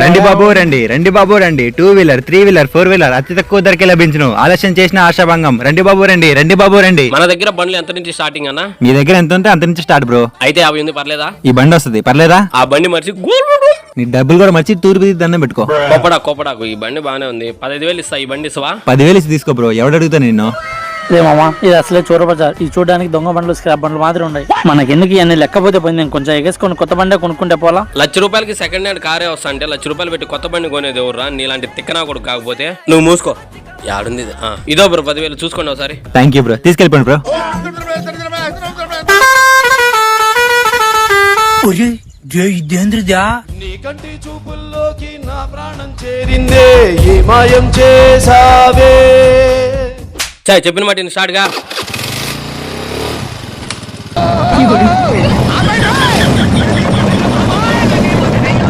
రండి బాబు రండి, రండి బాబు రండి. 2 వీలర్ 3 వీలర్ 4 వీలర్ అతి తక్కువ ధరకే లభించును. ఆలస్యం చేసిన ఆశాభంగం. రండి బాబు రండి, రండి బాబు రండి. మన దగ్గర బండ్లు ఎంత నుంచి స్టార్టింగ్ అన్న? మీ దగ్గర ఎంత ఉంటే అంత నుంచి స్టార్ట్ బ్రో. అయితే 50 ఉంది, పర్లేదా? ఈ బండి వస్తుంది, పర్లేదా? ఆ బండి మర్చి నీ డబ్బులు కూడా మర్చి తూర్పు దండం పెట్టుకో. కోపడాకు ఈ బండి బానే ఉంది. 15,000 ఇస్తా. ఈ బండి ఇస్తావా? 10,000 ఇచ్చి తీసుకో బ్రో. ఎవడు అడుగుతా నిన్ను? మామా ఇది అసలే చోర బజార్. ఇది చూడడానికి దొంగ బండ్లు స్క్రాప్ బండ్లు మాత్రం ఉన్నాయి. మనకి ఎందుకు ఇవన్నీ లెక్కపోతే పోయింది. నేను కొంచెం ఎగేసుకొని కొత్త బండే కొనుక్కుంటే పోలా. ₹1,00,000 సెకండ్ హ్యాండ్ కారే వస్తా అంటే ₹1,00,000 పెట్టి కొత్త బండి కొనేది ఎవర్రా? నీలాంటి తిక్కనా కూడా కాకపోతే. నువ్వు మూసుకో. యాడుంది? ఇదో బ్రో 10,000 చూసుకోండి ఒకసారి. థ్యాంక్ యూ బ్రో, తీసుకెళ్ళిపోండి బ్రో. నీ కంటి చూపుల్లోకి నా ప్రాణం చేరిందే, ఏ మాయం చేసావే. చెప్పిన మాట స్టార్ట్ గా.